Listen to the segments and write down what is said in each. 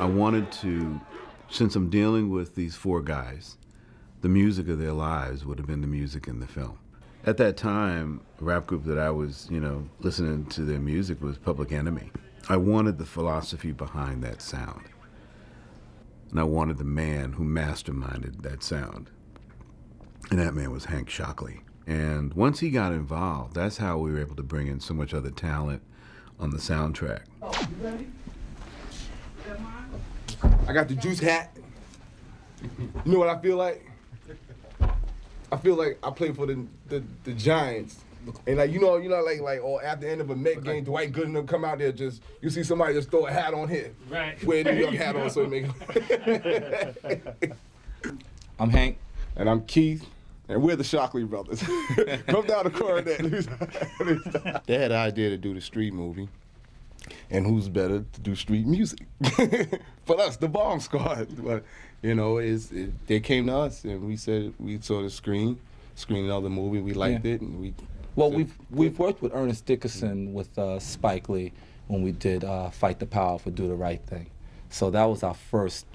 I wanted to, since I'm dealing with these four guys, the music of their lives would have been the music in the film. At that time, a rap group that I was, listening to their music was Public Enemy. I wanted the philosophy behind that sound. And I wanted the man who masterminded that sound. And that man was Hank Shockley. And once he got involved, that's how we were able to bring in so much other talent on the soundtrack. Oh, you ready? I got the juice hat. You know what I feel like? I feel like I play for the Giants. And or at the end of a Met game, Dwight Gooden and them come out there, just you see somebody just throw a hat on here. Right. Wear a New York hat on so it make I'm Hank. And I'm Keith. And we're the Shockley brothers. Come down the corner. They had the idea to do the street movie. And who's better to do street music? For us, the Bomb Squad. But, they came to us and we said, we saw the screened another movie, we liked it, and we... Well, we've worked with Ernest Dickerson with Spike Lee when we did Fight the Power for Do the Right Thing. So that was our first,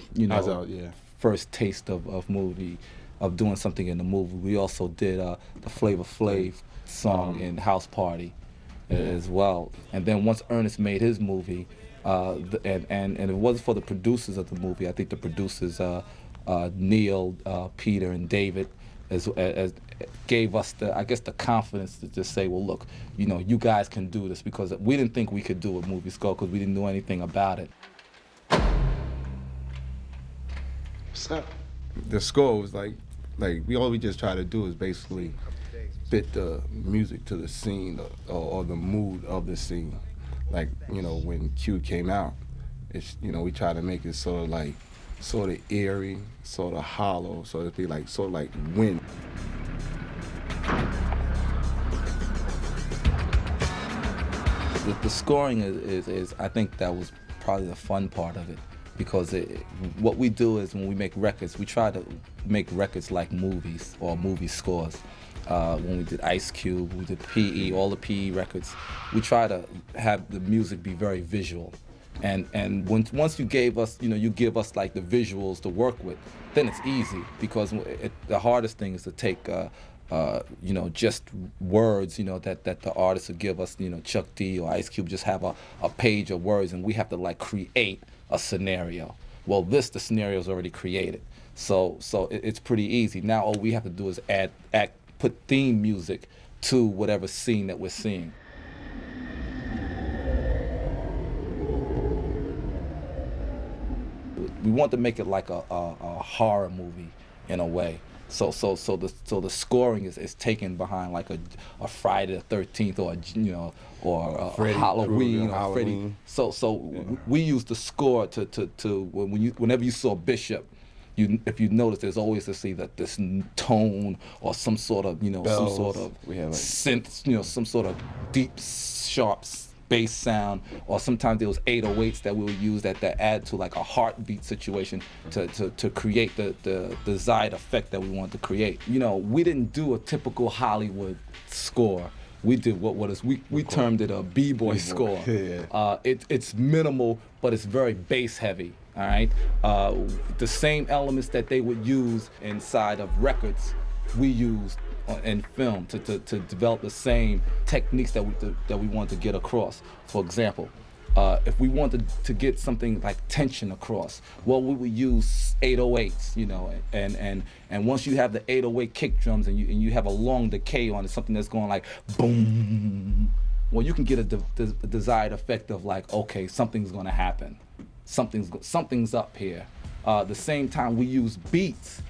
first taste of movie, of doing something in the movie. We also did the Flavor Flav song in House Party as well. And then once Ernest made his movie, and it wasn't for the producers of the movie. I think the producers, Neil, Peter, and David, as gave us the confidence to just say, well, look, you guys can do this, because we didn't think we could do a movie score because we didn't know anything about it. What's up? The score was like all we just try to do is basically fit the music to the scene or the mood of the scene. Like, when Q came out, it's, we try to make it sort of eerie, sort of hollow, so it'd be sort of like wind. The scoring is I think that was probably the fun part of it, because what we do is when we make records, we try to make records like movies or movie scores. When we did Ice Cube, we did PE, all the PE records, we try to have the music be very visual. And once you gave us, you give us like the visuals to work with, then it's easy, because the hardest thing is to take, just words, that the artist would give us, Chuck D or Ice Cube just have a page of words, and we have to create a scenario. Well, the scenario is already created, so it's pretty easy. Now all we have to do is put theme music to whatever scene that we're seeing. We want to make it like a horror movie in a way. So the scoring is taken behind like a Friday the 13th or a Halloween or Freddy. So we use the score to whenever you saw Bishop, if you notice, there's always this tone or some sort of Bells. Some sort of synth, some sort of deep sharp bass sound, or sometimes there was 808s that we would use that add to like a heartbeat situation to create the desired effect that we wanted to create. We didn't do a typical Hollywood score. We did we termed it a B-boy score. Yeah. It's minimal, but it's very bass heavy. All right, the same elements that they would use inside of records, we used in film to develop the same techniques that we want to get across. For example, if we wanted to get something like tension across, well, we would use 808s, and once you have the 808 kick drums and you have a long decay on it, something that's going like boom, well, you can get a desired effect of like, okay, something's going to happen. Something's up here. The same time we use beats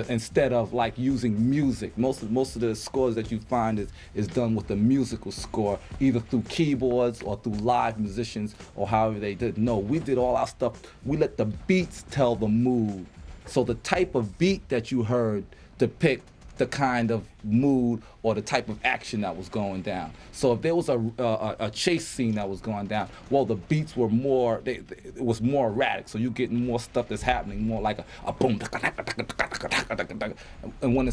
instead of like using music. Most of the scores that you find is done with the musical score, either through keyboards or through live musicians or however they did. No, we did all our stuff. We let the beats tell the mood. So the type of beat that you heard depict the kind of mood or the type of action that was going down. So if there was a chase scene that was going down, well, the beats were more, it was more erratic. So you're getting more stuff that's happening, more like a boom. And when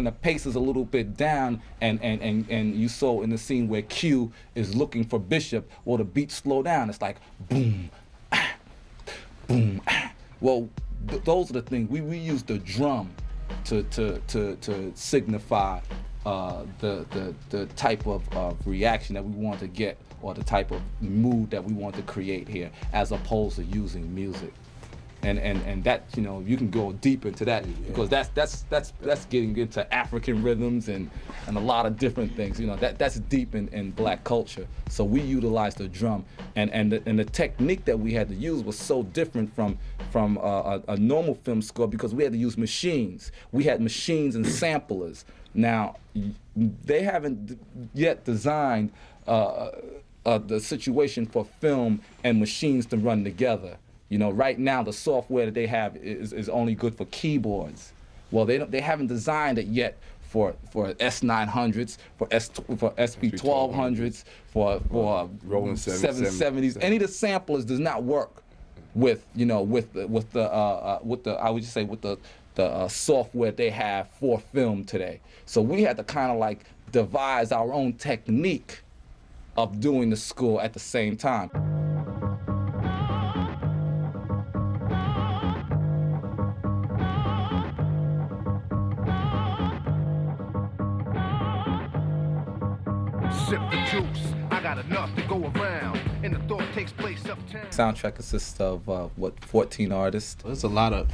the pace is a little bit down, and you saw in the scene where Q is looking for Bishop, well, the beats slow down. It's like boom, boom. Well, those are the things. We use the drum to signify the type of reaction that we want to get, or the type of mood that we want to create here, as opposed to using music. And that, you know, you can go deep into that, because that's getting into African rhythms and a lot of different things. You know, that's deep in black culture. So we utilize the drum, and the technique that we had to use was so different from a normal film score, because we had to use machines. We had machines and samplers. Now, they haven't yet designed the situation for film and machines to run together. You know, right now the software that they have is only good for keyboards. Well, they haven't designed it yet for S900s, for SP1200s, for Roland 770s. Any of the samplers does not work with, you know, with the I would just say with the software they have for film today. So we had to kind of like devise our own technique of doing the score at the same time. Sip the juice, I got enough to go around, and the thought takes place uptown. Soundtrack consists of 14 artists. There's a lot of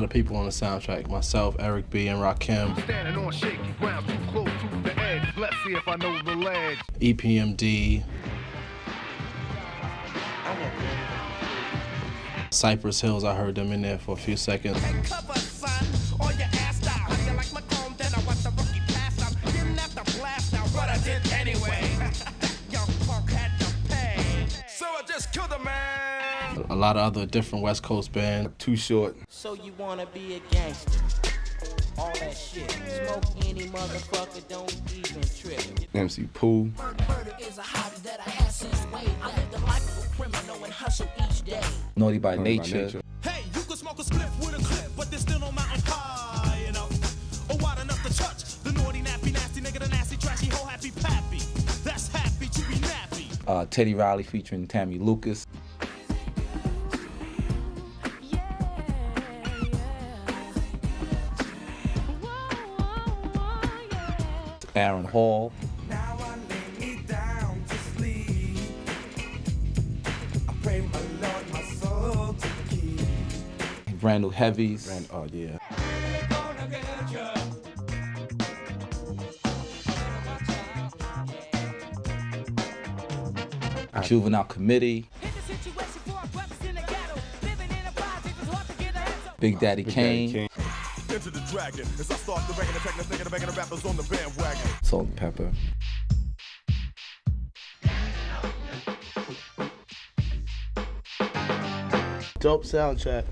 people on the soundtrack. Myself, Eric B, and Rakim. Standing on shaky ground, too close to the edge. Let's see if I know the ledge. EPMD. Cypress Hills, I heard them in there for a few seconds. A lot of other different West Coast bands. Too Short. So you wanna be a gangster? All that shit. Smoke any motherfucker, don't even trip. MC Pooh. Murder is a hobby that I had since way. I live the life of a criminal and hustle each day. Naughty by Nature. Hey, you can smoke a spliff with a clip, but there's still no mountain high enough or wide enough to touch the naughty, nappy, nasty nigga, the nasty, trashy, whole happy pappy. That's happy to be nappy. Teddy Riley featuring Tammy Lucas. Aaron Hall. Now I lay me down to sleep. I pray my Lord my soul to keep. Randall Heavies. Oh yeah. Juvenile Committee. Big Daddy Kane. Into the dragon as I start the regular technique, thinking of making the rappers on the bandwagon. Salt and Pepper. Dope soundtrack.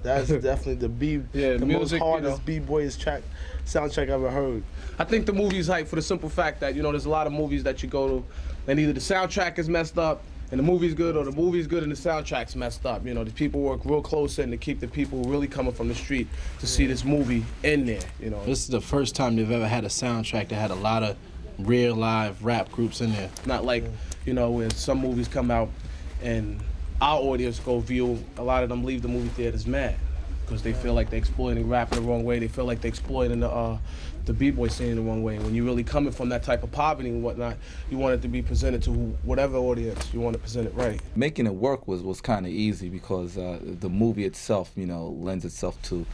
That's definitely the music, most hardest b-boys soundtrack I've ever heard. I think the movie's hype for the simple fact that, you know, there's a lot of movies that you go to and either the soundtrack is messed up and the movie's good, or the movie's good and the soundtrack's messed up. You know, the people work real close in to keep the people really coming from the street to see this movie in there, you know. This is the first time they've ever had a soundtrack that had a lot of real live rap groups in there. Not like, you know, when some movies come out and our audience go view, a lot of them leave the movie theaters mad because they feel like they're exploiting rap in the wrong way. They feel like they're exploiting the b-boy scene in the wrong way. When you're really coming from that type of poverty and whatnot, you want it to be presented to whatever audience you want to present it right. Making it work was kind of easy because the movie itself, you know, lends itself to,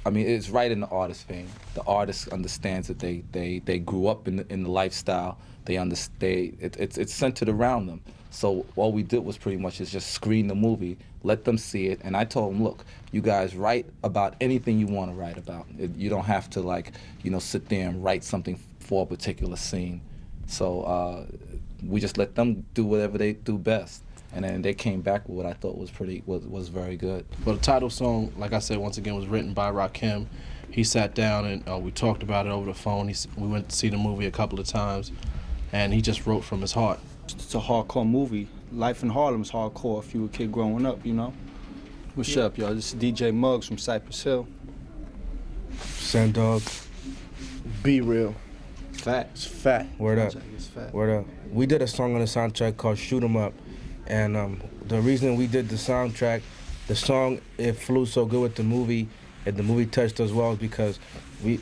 I mean, it's right in the artist vein. The artist understands that they grew up in the lifestyle. They understand it's centered around them. So all we did was pretty much is just screen the movie, let them see it, and I told them, look, you guys write about anything you want to write about. You don't have to, like, you know, sit there and write something for a particular scene. So we just let them do whatever they do best. And then they came back with what I thought was very good. But the title song, like I said, once again, was written by Rakim. He sat down and we talked about it over the phone. We went to see the movie a couple of times, and he just wrote from his heart. It's a hardcore movie. Life in Harlem is hardcore if you were a kid growing up, you know? What's up, y'all? This is DJ Muggs from Cypress Hill. Sandog. Be real. Facts. Fat. Word up. Word up. We did a song on the soundtrack called Shoot 'Em Up. And the reason we did the soundtrack the song, it flew so good with the movie, and the movie touched us well because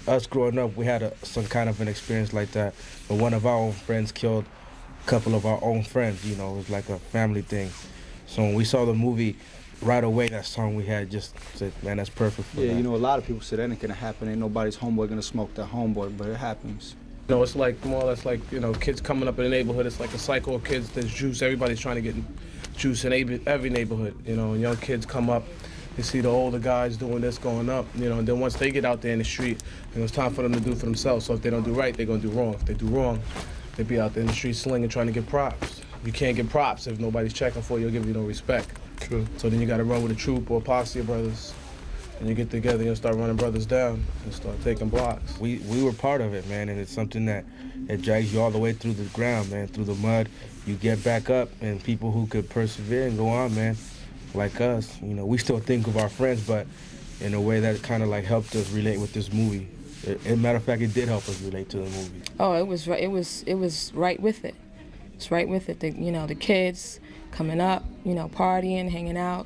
us growing up, we had some kind of an experience like that. But one of our own friends killed a couple of our own friends, you know, it was like a family thing. So when we saw the movie, right away that song we had just said, man, that's perfect for that. Yeah, you know, a lot of people say that ain't gonna happen. Ain't nobody's homeboy gonna smoke their homeboy, but it happens. You know, it's like more or less like, you know, kids coming up in the neighborhood. It's like a cycle of kids. There's juice. Everybody's trying to get juice in every neighborhood. You know, and young kids come up, they see the older guys doing this, going up. You know, and then once they get out there in the street, you know, it's time for them to do for themselves. So if they don't do right, they're gonna do wrong. If they do wrong, they be out there in the street slinging, trying to get props. You can't get props if nobody's checking for you or giving you no respect. True. So then you got to run with a troop or a posse of brothers, and you get together and start running brothers down and start taking blocks. We were part of it, man, and it's something that it drags you all the way through the ground, man, through the mud. You get back up, and people who could persevere and go on, man, like us, you know, we still think of our friends, but in a way that kind of like helped us relate with this movie. As a matter of fact, it did help us relate to the movie. Oh, it was right. It was right with it. It's right with it. You know, the kids coming up, you know, partying, hanging out.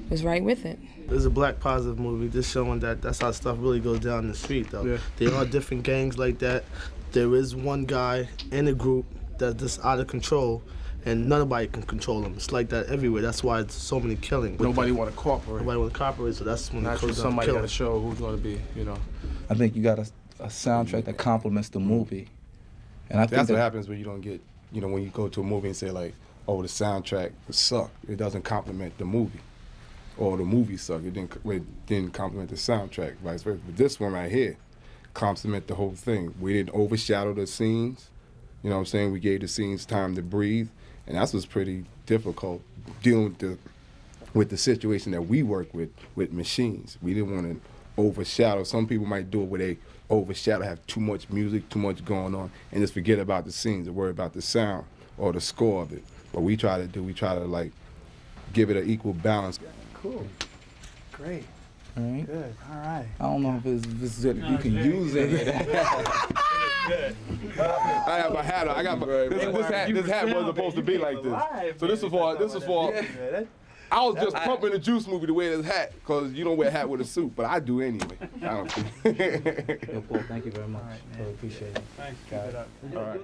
It was right with it. It's a black positive movie, just showing that that's how stuff really goes down in the street, though. Yeah. There are different gangs like that. There is one guy in a group that's just out of control, and nobody can control him. It's like that everywhere. That's why it's so many killings. Nobody want to cooperate. Nobody want to cooperate, so that's when it Naturally, goes down to somebody got killing. to show who's going to be, you know. I think you got a soundtrack that complements the movie. And I think That's what happens when you don't get, you know, when you go to a movie and say like, oh, the soundtrack sucked. It doesn't complement the movie. Or the movie sucked. It didn't complement the soundtrack, vice versa. But this one right here complement the whole thing. We didn't overshadow the scenes. You know what I'm saying? We gave the scenes time to breathe. And that's what's pretty difficult, dealing with the situation that we work with machines. We didn't want to overshadow. Some people might do it where they overshadow, have too much music, too much going on, and just forget about the scenes and worry about the sound or the score of it. What we try to like give it an equal balance. Cool. Great. All right. Good. All right. I don't know if you can use any of that. I have my hat on. I got my, this hat wasn't supposed to be like this. So this is for. I was just pumping the Juice movie to wear this hat because you don't wear a hat with a suit, but I do anyway. I don't. Paul, thank you very much. All right, man. Really appreciate it. Thanks. Keep it up. All right.